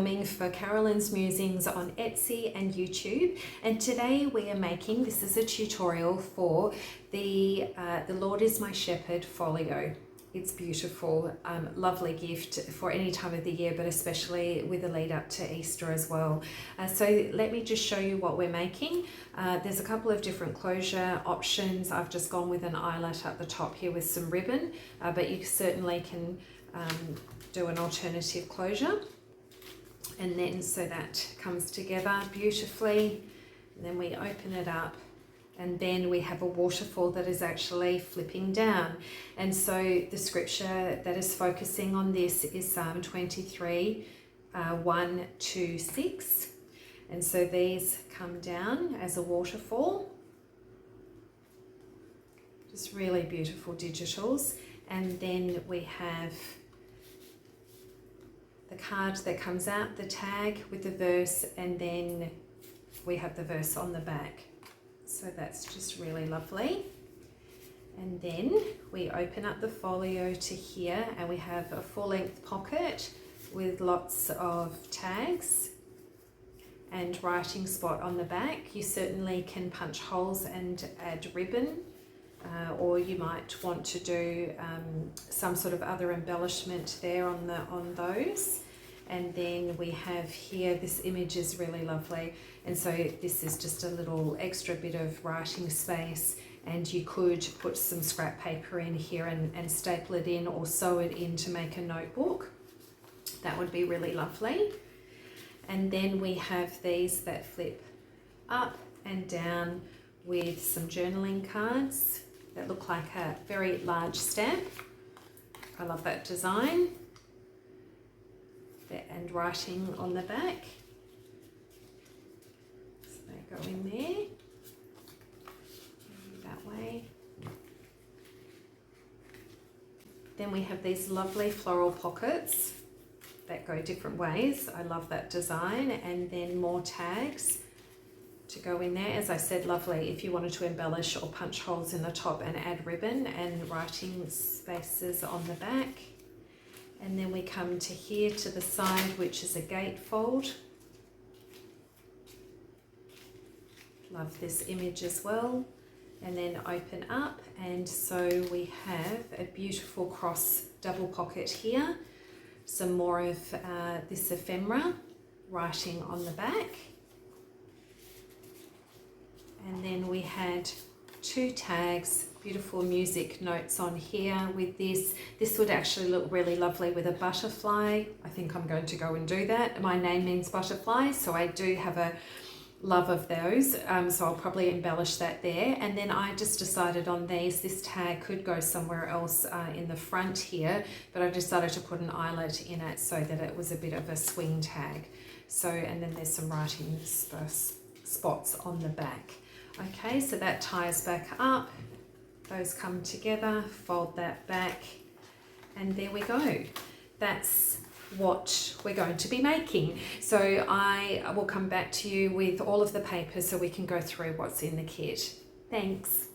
filming for Carolyn's Musings on Etsy and YouTube, and today we are making, this is a tutorial for the Lord is My Shepherd Folio. It's beautiful, lovely gift for any time of the year, but especially with the lead up to Easter as well. So let me just show you what we're making. There's a couple of different closure options. I've just gone with an eyelet at the top here with some ribbon, but you certainly can do an alternative closure. And then so that comes together beautifully, and then we open it up. And then we have a waterfall that is actually flipping down. And so the scripture that is focusing on this is Psalm 23, 1 to 6. And so these come down as a waterfall. Just really beautiful digitals. And then we have the card that comes out, the tag with the verse, and then we have the verse on the back. So that's just really lovely. And then we open up the folio to here, and we have a full-length pocket with lots of tags and writing spot on the back. You certainly can punch holes and add ribbon, or you might want to do some sort of other embellishment there on those. And then we have here, this image is really lovely. And so this is just a little extra bit of writing space, and you could put some scrap paper in here and staple it in or sew it in to make a notebook. That would be really lovely. And then we have these that flip up and down with some journaling cards that look like a very large stamp. I love that design. And writing on the back. So they go in there, that way. Then we have these lovely floral pockets that go different ways. I love that design. And then more tags to go in there. As I said, lovely if you wanted to embellish or punch holes in the top and add ribbon, and writing spaces on the back. And then we come to here to the side, which is a gatefold. Love this image as well. And then open up, and so we have a beautiful cross double pocket here. Some more of this ephemera writing on the back. And then we had two tags, beautiful music notes on here with this. This would actually look really lovely with a butterfly. I think I'm going to go and do that. My name means butterfly, so I do have a love of those. So I'll probably embellish that there. And then I just decided on these, this tag could go somewhere else in the front here, but I decided to put an eyelet in it so that it was a bit of a swing tag. So, and then there's some writing spots on the back. Okay, so that ties back up. Those come together, fold that back, and there we go. That's what we're going to be making. So I will come back to you with all of the papers so we can go through what's in the kit. Thanks.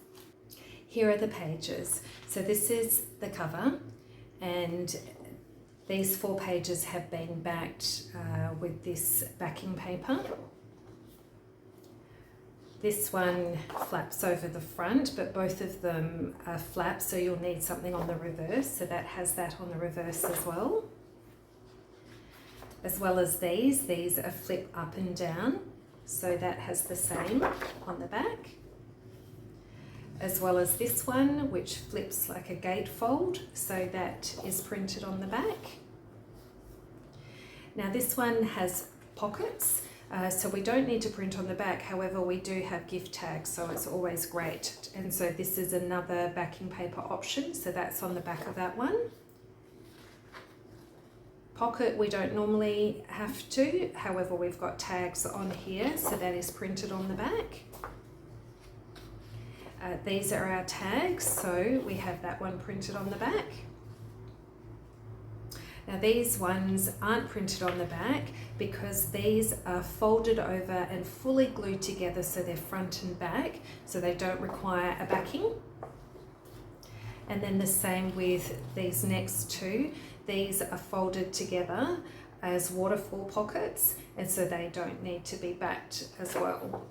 Here are the pages. So this is the cover, and these 4 pages have been backed with this backing paper. This one flaps over the front, but both of them are flaps, so you'll need something on the reverse, so that has that on the reverse as well. As well as these are flip up and down, so that has the same on the back. As well as this one, which flips like a gatefold, so that is printed on the back. Now this one has pockets. So we don't need to print on the back, however we do have gift tags, so it's always great. And so this is another backing paper option, so that's on the back of that one. Pocket we don't normally have to, however we've got tags on here, so that is printed on the back. These are our tags, so we have that one printed on the back. Now these ones aren't printed on the back because these are folded over and fully glued together, so they're front and back, so they don't require a backing. And then the same with these next two. These are folded together as waterfall pockets, and so they don't need to be backed as well.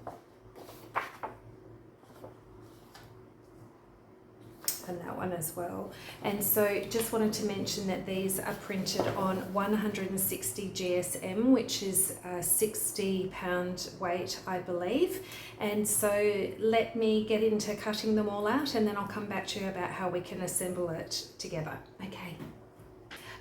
And that one as well. And so just wanted to mention that these are printed on 160 GSM, which is a 60-pound weight, I believe. And so let me get into cutting them all out, and then I'll come back to you about how we can assemble it together.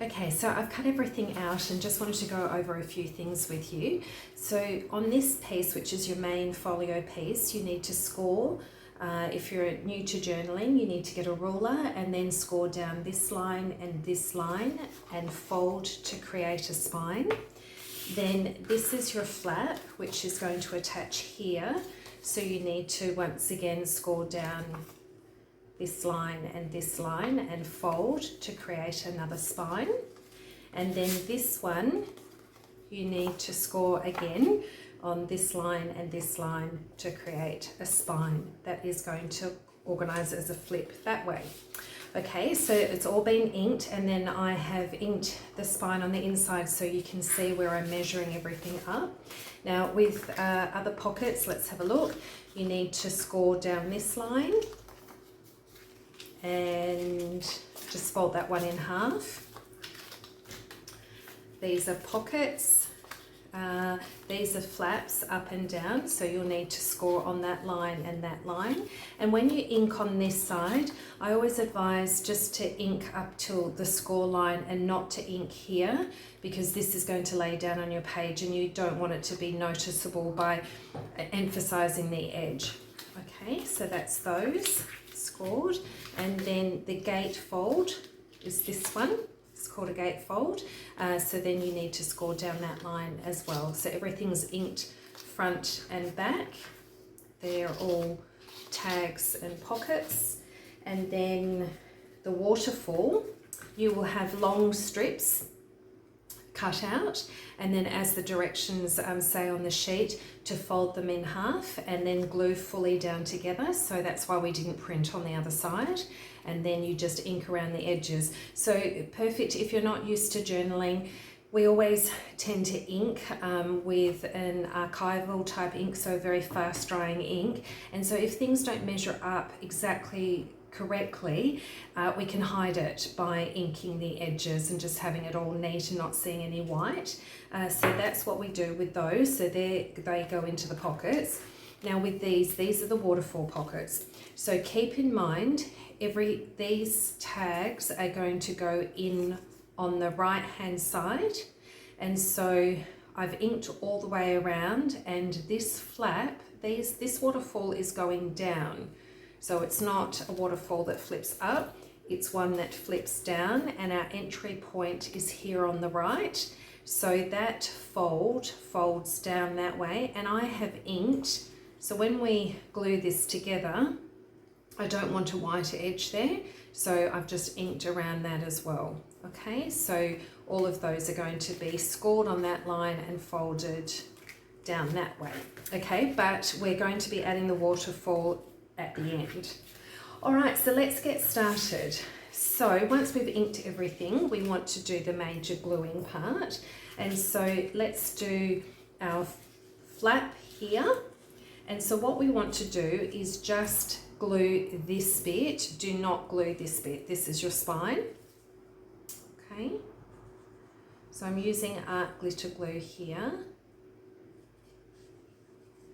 Okay, so I've cut everything out and just wanted to go over a few things with you. So on this piece, which is your main folio piece, you need to score. If you're new to journaling, you need to get a ruler and then score down this line and fold to create a spine. Then this is your flap, which is going to attach here. So you need to once again score down this line and fold to create another spine. And then this one, you need to score again on this line and this line to create a spine that is going to organize as a flip that way. Okay, so it's all been inked, and then I have inked the spine on the inside so you can see where I'm measuring everything up. Now with other pockets, let's have a look. You need to score down this line and just fold that one in half. These are pockets. These are flaps up and down, so you'll need to score on that line and that line. And when you ink on this side, I always advise just to ink up till the score line and not to ink here, because this is going to lay down on your page and you don't want it to be noticeable by emphasizing the edge. Okay, so that's those scored. And then the gatefold is this one. It's called a gatefold. So then you need to score down that line as well. So everything's inked front and back. They're all tags and pockets. And then the waterfall, you will have long strips cut out, and then as the directions say on the sheet, to fold them in half and then glue fully down together. So that's why we didn't print on the other side. And then you just ink around the edges. So perfect if you're not used to journaling. We always tend to ink with an archival type ink, so very fast drying ink. And so if things don't measure up exactly correctly, we can hide it by inking the edges and just having it all neat and not seeing any white. So that's what we do with those. So they go into the pockets. Now with these are the waterfall pockets. So keep in mind, these tags are going to go in on the right hand side. And so I've inked all the way around, and this flap, this waterfall is going down. So it's not a waterfall that flips up, it's one that flips down, and our entry point is here on the right. So that folds down that way, and I have inked. So when we glue this together, I don't want a white edge there, so I've just inked around that as well. Okay, so all of those are going to be scored on that line and folded down that way. Okay, but we're going to be adding the waterfall at the end. All right, so let's get started. So once we've inked everything, we want to do the major gluing part. And so let's do our flap here. And so what we want to do is just glue this bit. Do not glue this bit. This is your spine. Okay. So I'm using art glitter glue here.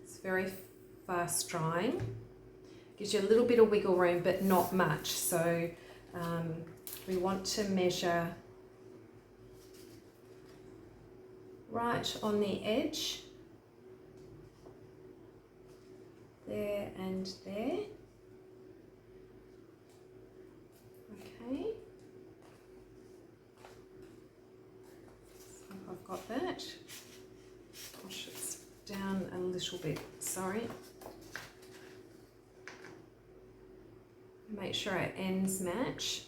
It's very fast drying. Gives you a little bit of wiggle room, but not much. So we want to measure right on the edge, there and there. Okay. So I've got that. Gosh, it's down a little bit, sorry. Make sure our ends match.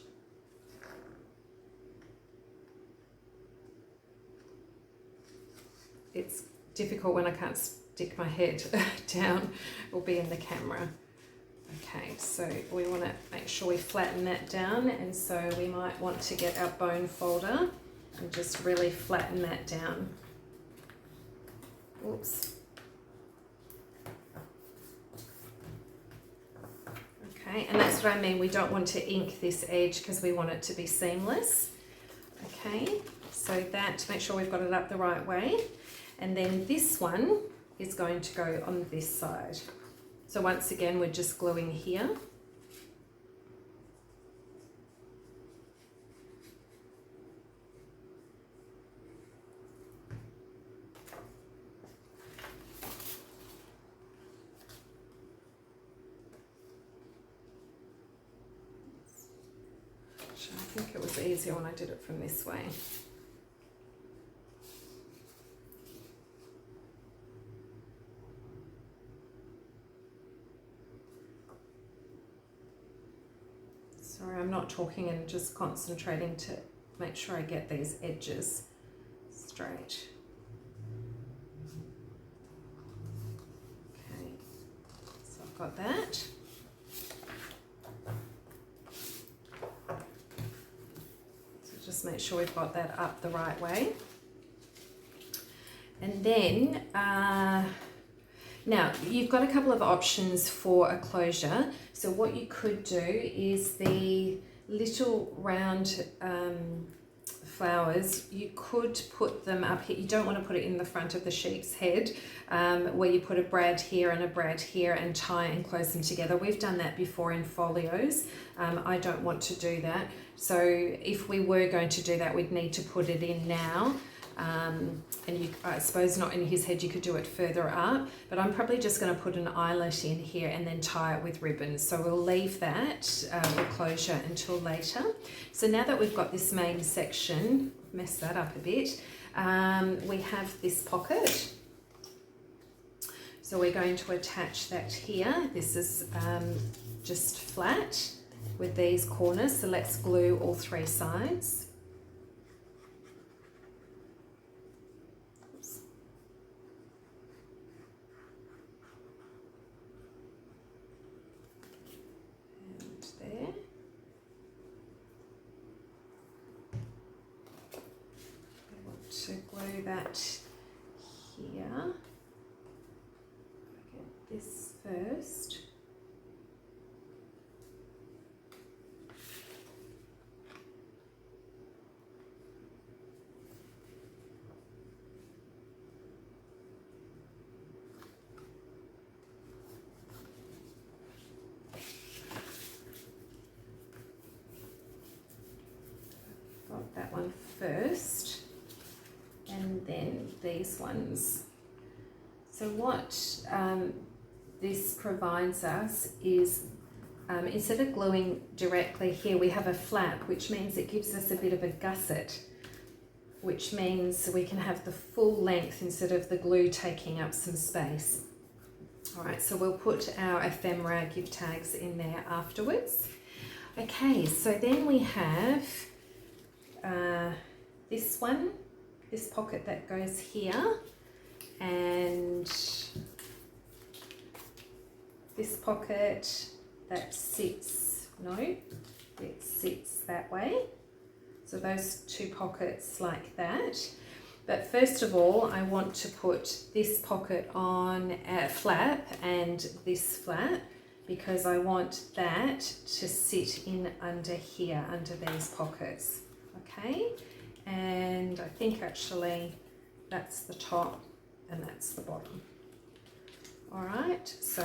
It's difficult when I can't stick my head down or be in the camera. Okay, so we want to make sure we flatten that down, and so we might want to get our bone folder and just really flatten that down. Oops. Okay, and that's what I mean, we don't want to ink this edge because we want it to be seamless. Okay, so that, make sure we've got it up the right way. And then this one is going to go on this side. So once again, we're just gluing here. I think it was easier when I did it from this way. Sorry, I'm not talking and just concentrating to make sure I get these edges straight. Okay, so I've got that. Just make sure we've got that up the right way. And then, now you've got a couple of options for a closure. So what you could do is the little round flowers, you could put them up here. You don't want to put it in the front of the sheep's head, where you put a brad here and a brad here and tie and close them together. We've done that before in folios. I don't want to do that. So if we were going to do that, we'd need to put it in now. And I suppose not in his head, you could do it further up, but I'm probably just going to put an eyelet in here and then tie it with ribbons. So we'll leave that for closure until later. So now that we've got this main section, mess that up a bit, we have this pocket. So we're going to attach that here. This is just flat with these corners. So let's glue all three sides. To glue that here. Get this first. Got that one first. And then these ones. So what this provides us is, instead of gluing directly here, we have a flap, which means it gives us a bit of a gusset, which means we can have the full length instead of the glue taking up some space. All right, so we'll put our ephemera gift tags in there afterwards. Okay, so then we have this one, this pocket that goes here, and this pocket that sits, no, it sits that way. So those two pockets like that. But first of all, I want to put this pocket on a flap and this flap, because I want that to sit in under here, under these pockets, okay? And I think actually that's the top and that's the bottom. All right, so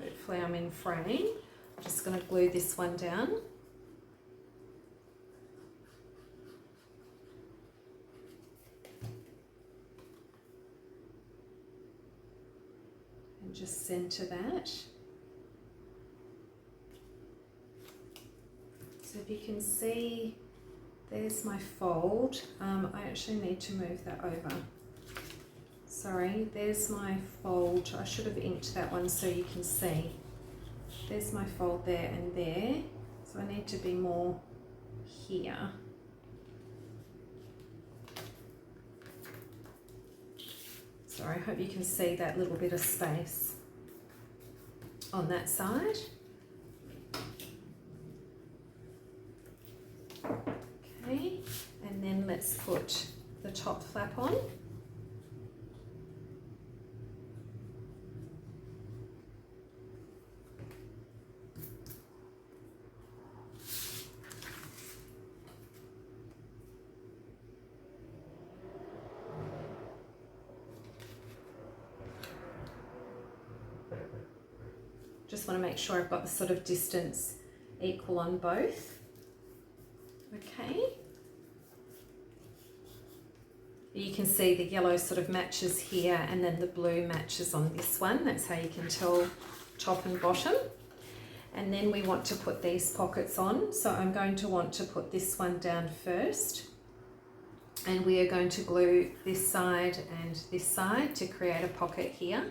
hopefully I'm in frame. I'm just going to glue this one down. And just center that. So if you can see, there's my fold. I actually need to move that over. Sorry, there's my fold. I should have inked that one so you can see. There's my fold there and there. So I need to be more here. Sorry, I hope you can see that little bit of space on that side. Okay, and And then let's put the top flap on. Just want to make sure I've got the sort of distance equal on both. Okay. You can see the yellow sort of matches here and then the blue matches on this one. That's how you can tell top and bottom. And then we want to put these pockets on. So I'm going to want to put this one down first. And we are going to glue this side and this side to create a pocket here.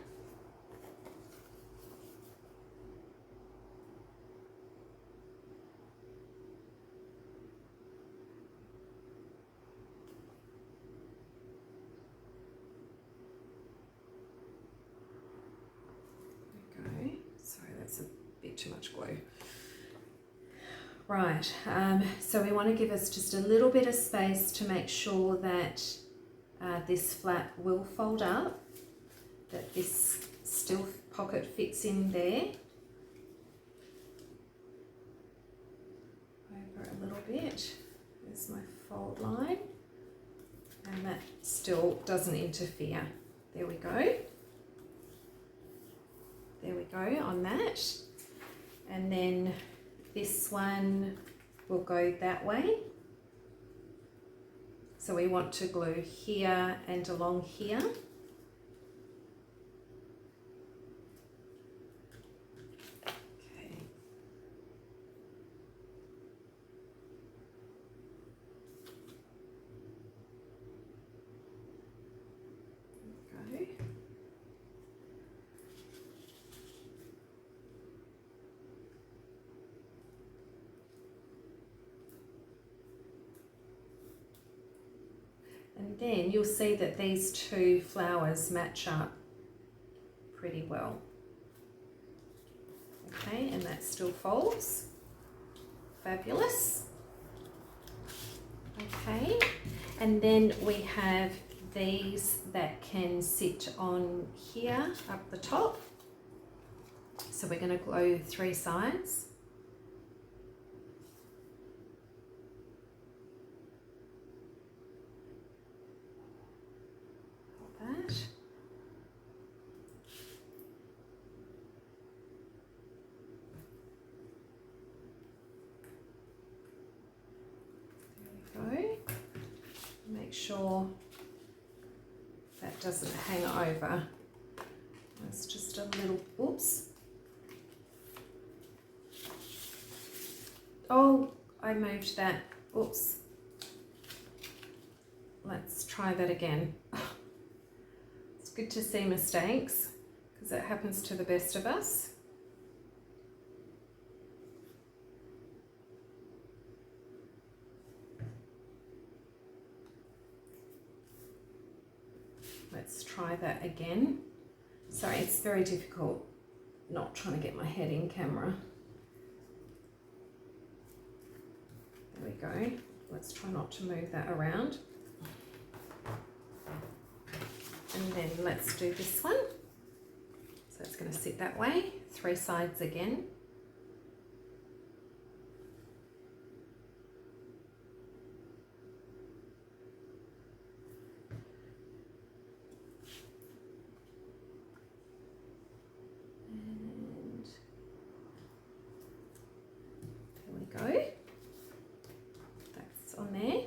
Too much glue. Right, so we want to give us just a little bit of space to make sure that this flap will fold up, that this still pocket fits in there. Over a little bit, there's my fold line, and that still doesn't interfere. There we go. There we go on that. And then this one will go that way. So we want to glue here and along here. Okay. There we go. And then you'll see that these two flowers match up pretty well. Okay, and that still folds. Fabulous. Okay, and then we have these that can sit on here up the top. So we're going to glue 3 sides. Make sure that doesn't hang over. It's just a little, oops. Oh, I moved that, oops. Let's try that again. It's good to see mistakes because it happens to the best of us. Let's try that again. Sorry, it's very difficult not trying to get my head in camera. There we go. Let's try not to move that around. And then let's do this one. So it's going to sit that way, 3 sides again. Go. That's on there.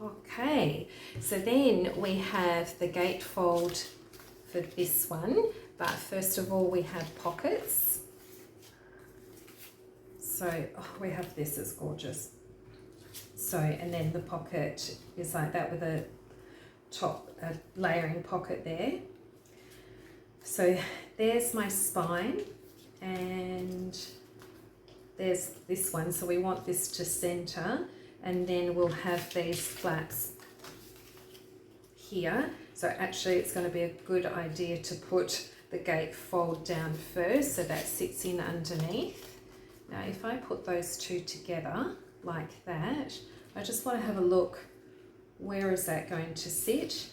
Okay, so then we have the gatefold for this one, but first of all we have pockets. So we have this, it's gorgeous. So, and then the pocket is like that with a top layering pocket there. So there's my spine. And there's this one, so we want this to center, and then we'll have these flaps here. So actually it's going to be a good idea to put the gatefold down first so that sits in underneath. Now if I put those two together like that. I just want to have a look, where is that going to sit?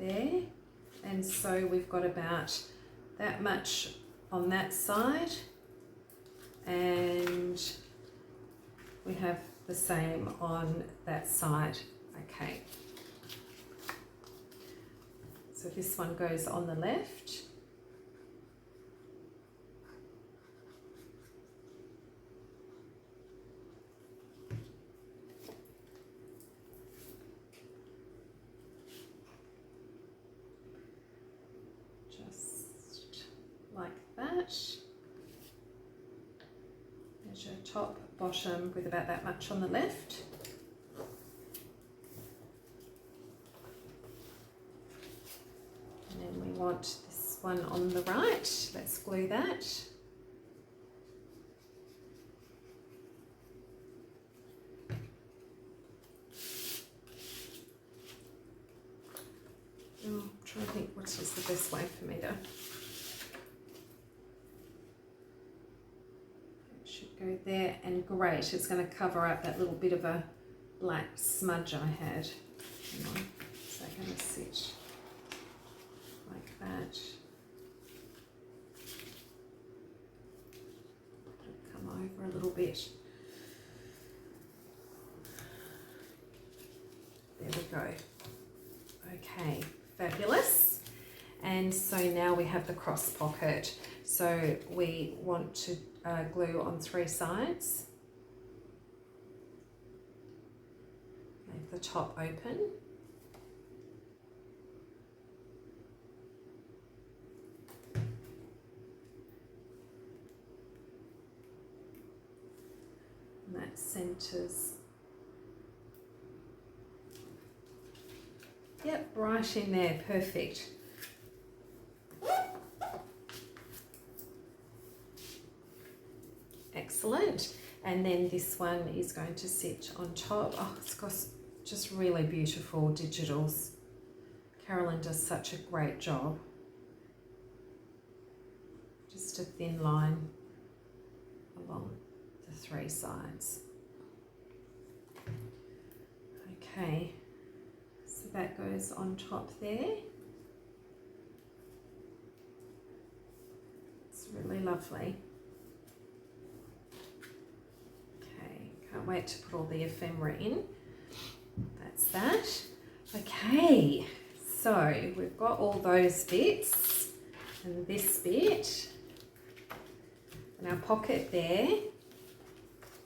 There. And so we've got about that much on that side, and we have the same on that side. Okay. So this one goes on the left. Just like that. There's your top, bottom with about that much on the left. And then we want this one on the right. Let's glue that. I'm trying to think what is the best way for me to... It should go there, and great, it's going to cover up that little bit of a black smudge I had. Hang on, is that going to sit like that? Come over a little bit. There we go. Okay. Fabulous. And so now we have the cross pocket. So we want to glue on 3 sides. Leave the top open. And that centers. Yep, right in there, perfect. Excellent. And then this one is going to sit on top. Oh, it's got just really beautiful digitals. Carolyn does such a great job. Just a thin line along the 3 sides. Okay. That goes on top there. It's really lovely. Okay, can't wait to put all the ephemera in. That's that. Okay, so we've got all those bits and this bit and our pocket there.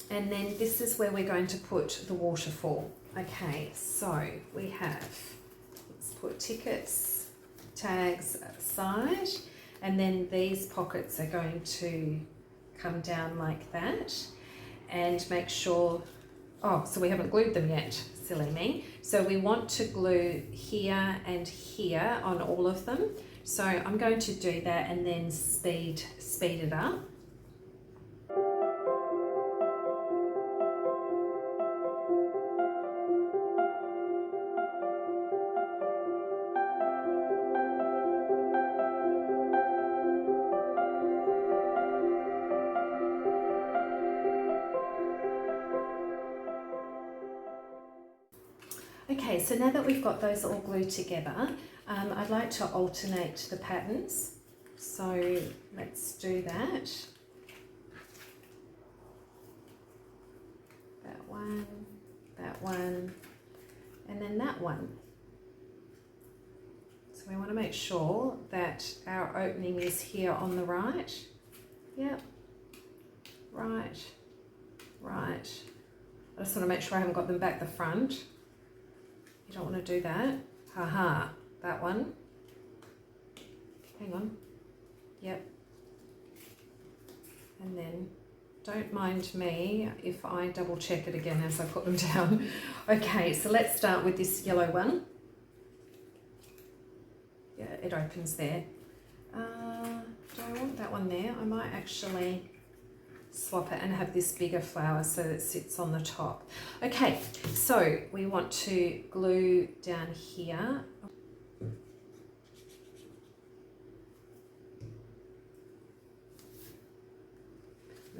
And then this is where we're going to put the waterfall. Okay, so we have, let's put tickets, tags aside, and then these pockets are going to come down like that, and make sure, oh, so we haven't glued them yet, silly me. So we want to glue here and here on all of them. So I'm going to do that and then speed it up. Okay, so now that we've got those all glued together, I'd like to alternate the patterns. So let's do that. That one, and then that one. So we want to make sure that our opening is here on the right. Yep, right. I just want to make sure I haven't got them back the front. You don't want to do that. Haha, that one. Hang on. Yep. And then don't mind me if I double check it again as I put them down. Okay, so let's start with this yellow one. Yeah, it opens there. Do I want that one there? I might actually swap it and have this bigger flower so that it sits on the top. Okay, so we want to glue down here.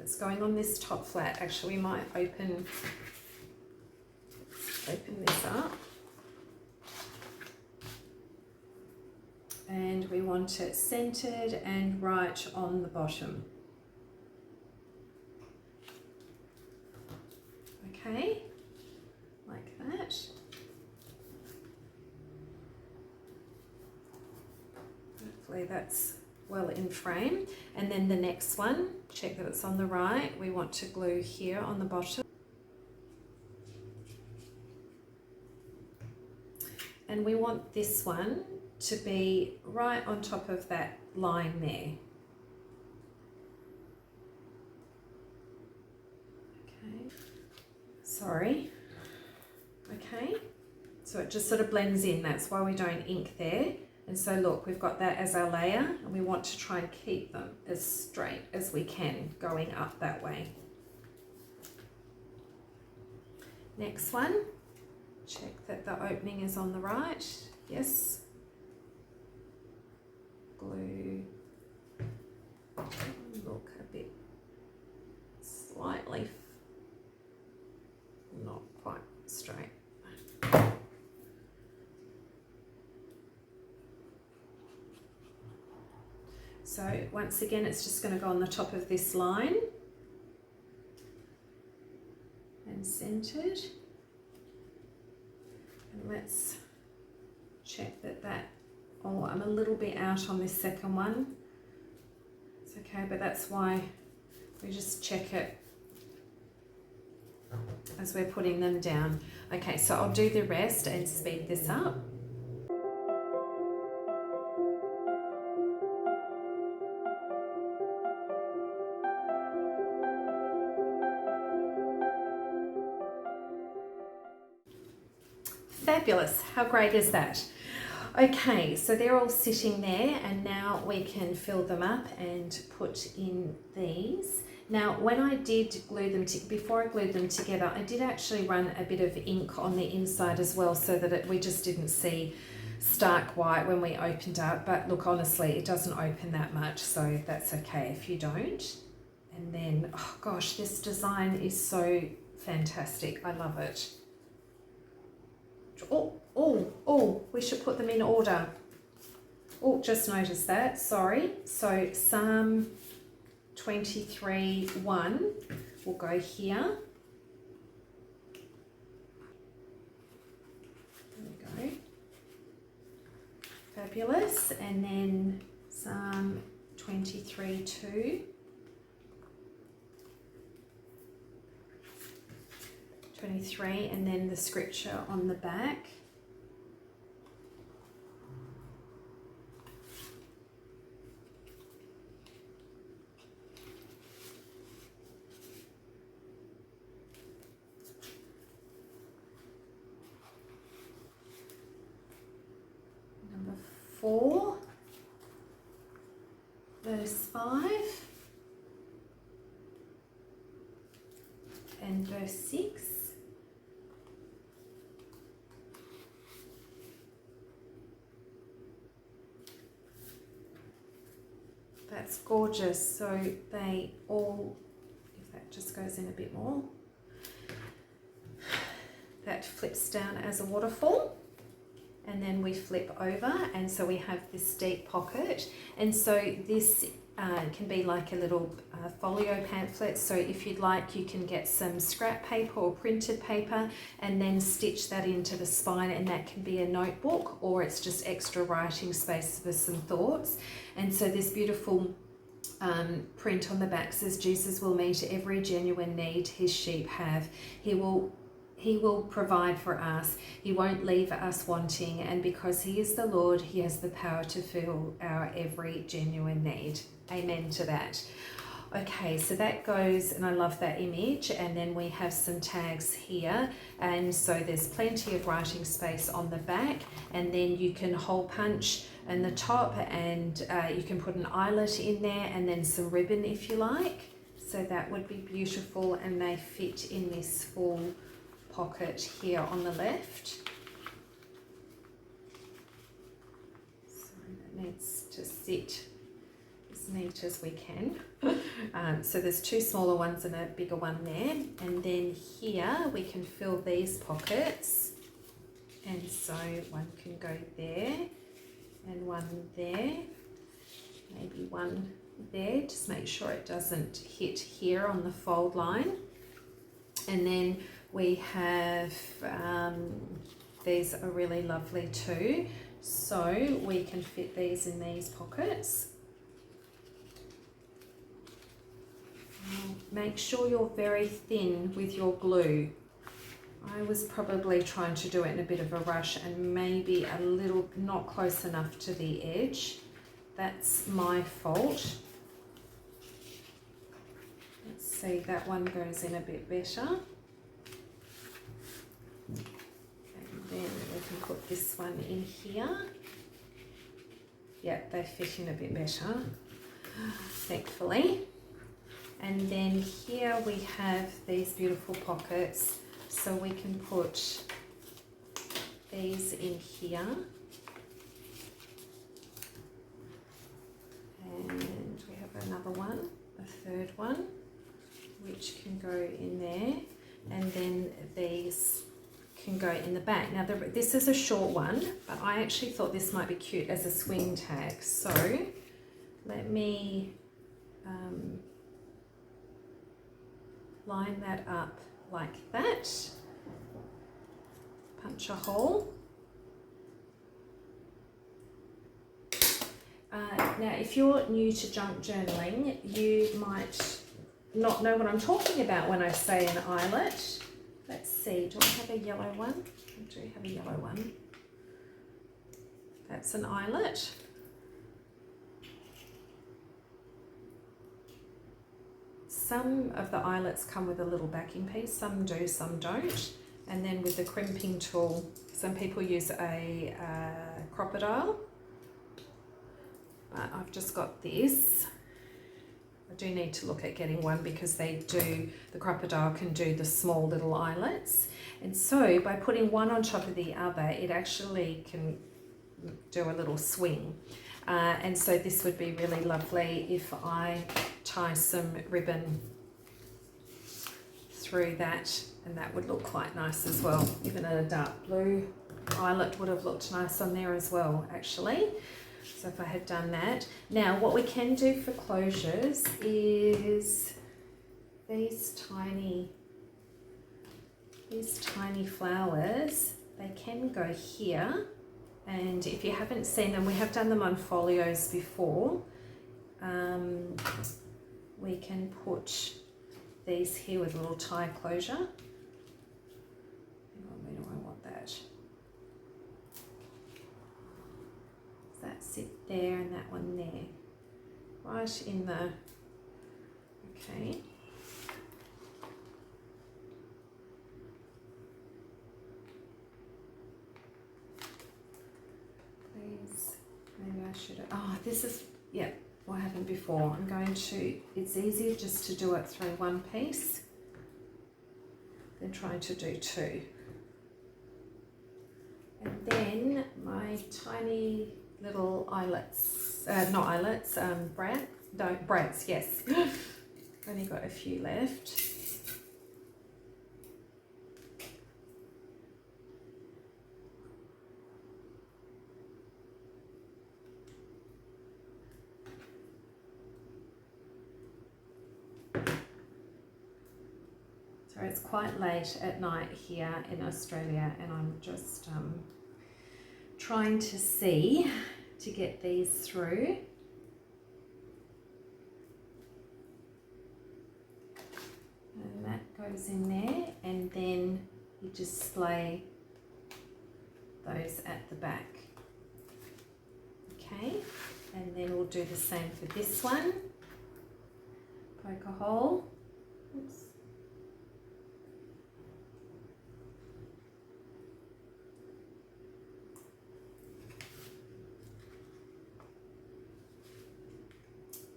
it's going on this top flat. Actually, we might open this up. And we want it centered and right on the bottom. Okay, like that. Hopefully that's well in frame. And then the next one, check that it's on the right. We want to glue here on the bottom. And we want this one to be right on top of that line there. Okay, sorry. Okay, so it just sort of blends in. That's why we don't ink there. And so look, we've got that as our layer, and we want to try and keep them as straight as we can going up that way. Next one, check that the opening is on the right. Yes. Glue, look a bit slightly not quite straight. So once again, it's just going to go on the top of this line and centered. And let's check that oh, I'm a little bit out on this second one. It's okay, but that's why we just check it as we're putting them down. Okay, so I'll do the rest and speed this up. Fabulous, how great is that? Okay, so they're all sitting there, and now we can fill them up and put in these. Now, when I did glue them, before I glued them together, I did actually run a bit of ink on the inside as well, so that we just didn't see stark white when we opened up. But look, honestly, it doesn't open that much, so that's okay if you don't. And then, oh gosh, this design is so fantastic. I love it. Oh, we should put them in order. Oh, just noticed that, sorry. So Psalm 23:1 will go here. There we go. Fabulous. And then Psalm 23:2. 23, and then the scripture on the back. Number 4, verse 5, and verse 6. That's gorgeous. So they all, if that just goes in a bit more, that flips down as a waterfall, and then we flip over, and so we have this deep pocket. And so this can be like a little folio pamphlet. So if you'd like, you can get some scrap paper or printed paper and then stitch that into the spine, and that can be a notebook, or it's just extra writing space for some thoughts. And so this beautiful print on the back says, Jesus will meet every genuine need his sheep have. He will provide for us. He won't leave us wanting. And because he is the Lord, he has the power to fill our every genuine need. Amen to that. Okay, so that goes, and I love that image. And then we have some tags here. And so there's plenty of writing space on the back. And then you can hole punch in the top, and you can put an eyelet in there, and then some ribbon if you like. So that would be beautiful, and they fit in this full pocket here on the left. So that needs to sit as neat as we can. So there's two smaller ones and a bigger one there. And then here we can fill these pockets. And so one can go there and one there, maybe one there. Just make sure it doesn't hit here on the fold line. And then we have, these are really lovely too. So we can fit these in these pockets. Make sure you're very thin with your glue. I was probably trying to do it in a bit of a rush and maybe a little not close enough to the edge. That's my fault. Let's see, that one goes in a bit better. And then we can put this one in here. Yeah, they fit in a bit better, thankfully. And then here we have these beautiful pockets. So we can put these in here. And we have another one, a third one, which can go in there. And then these can go in the back. Now this is a short one, but I actually thought this might be cute as a swing tag. So let me line that up like that, punch a hole. Now if you're new to junk journaling, you might not know what I'm talking about when I say an eyelet. Let's see, do I have a yellow one? I do have a yellow one. That's an eyelet. Some of the eyelets come with a little backing piece, some do, some don't. And then with the crimping tool, some people use a crocodile, but I've just got this. I do need to look at getting one because the crocodile can do the small little eyelets. And so by putting one on top of the other, it actually can do a little swing. And so this would be really lovely if I tie some ribbon through that, and that would look quite nice as well. Even a dark blue eyelet would have looked nice on there as well, actually. So if I had done that. Now what we can do for closures is these tiny flowers, they can go here. And if you haven't seen them, we have done them on folios before. We can put these here with a little tie closure. Hang on, where do I want that? Does that sit there and that one there? Right in the, okay. Please, maybe I should, this is, yeah. What happened before. I'm going to, it's easier just to do it through one piece than trying to do two. And then my tiny little eyelets, not eyelets, brads, yes. Only got a few left. So it's quite late at night here in Australia, and I'm just trying to see to get these through. And that goes in there, and then you display those at the back. Okay, and then we'll do the same for this one. Poke a hole. Oops.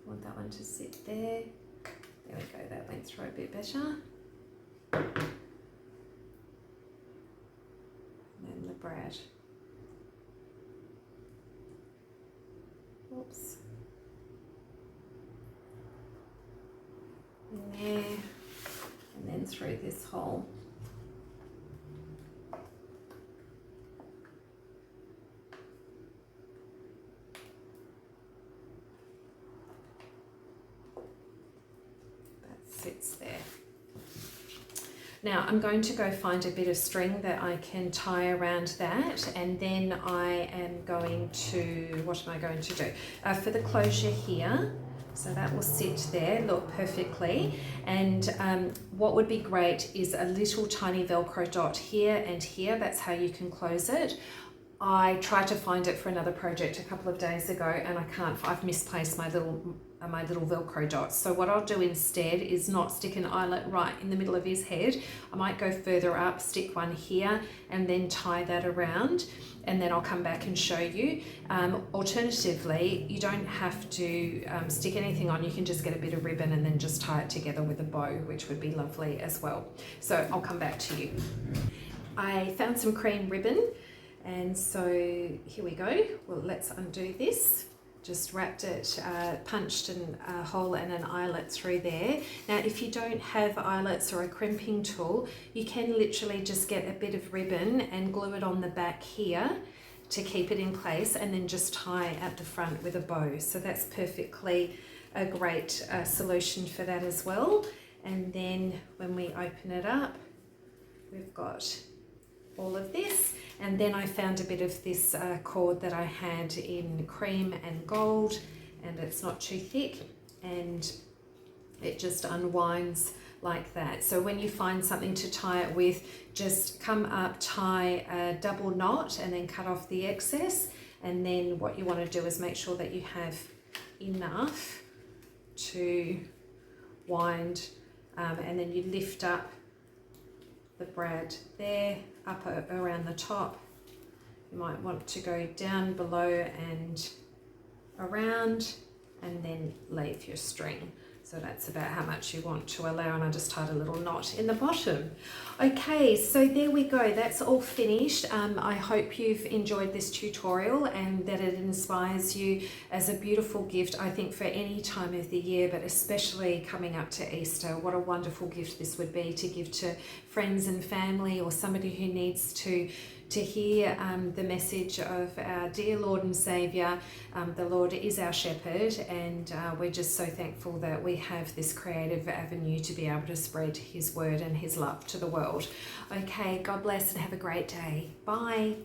Want that one to sit there. There we go, that went through a bit better. And then the brad. Oops. through this hole. That sits there. Now I'm going to go find a bit of string that I can tie around that, and then I am going to, what am I going to do? For the closure here, so that will sit there, look perfectly. And what would be great is a little tiny Velcro dot here and here. That's how you can close it. I tried to find it for another project a couple of days ago and I can't, I've misplaced my little Velcro dots. So what I'll do instead is not stick an eyelet right in the middle of his head. I might go further up, stick one here, and then tie that around, and then I'll come back and show you. Alternatively, you don't have to stick anything on. You can just get a bit of ribbon and then just tie it together with a bow, which would be lovely as well. So I'll come back to you. I found some cream ribbon, and so here we go. Well, let's undo this. Just wrapped it, punched a hole and an eyelet through there. Now, if you don't have eyelets or a crimping tool, you can literally just get a bit of ribbon and glue it on the back here to keep it in place, and then just tie at the front with a bow. So that's perfectly a great solution for that as well. And then when we open it up, we've got all of this. And then I found a bit of this cord that I had in cream and gold, and it's not too thick, and it just unwinds like that. So when you find something to tie it with, just come up, tie a double knot, and then cut off the excess. And then what you want to do is make sure that you have enough to wind, and then you lift up the brad there, up around the top. You might want to go down below and around, and then leave your string. So that's about how much you want to allow, and I just tied a little knot in the bottom. Okay, so there we go, that's all finished. I hope you've enjoyed this tutorial and that it inspires you as a beautiful gift, I think, for any time of the year, but especially coming up to Easter. What a wonderful gift this would be to give to friends and family, or somebody who needs to hear the message of our dear Lord and Saviour. The Lord is our shepherd, and we're just so thankful that we have this creative avenue to be able to spread his word and his love to the world. Okay, God bless and have a great day. Bye.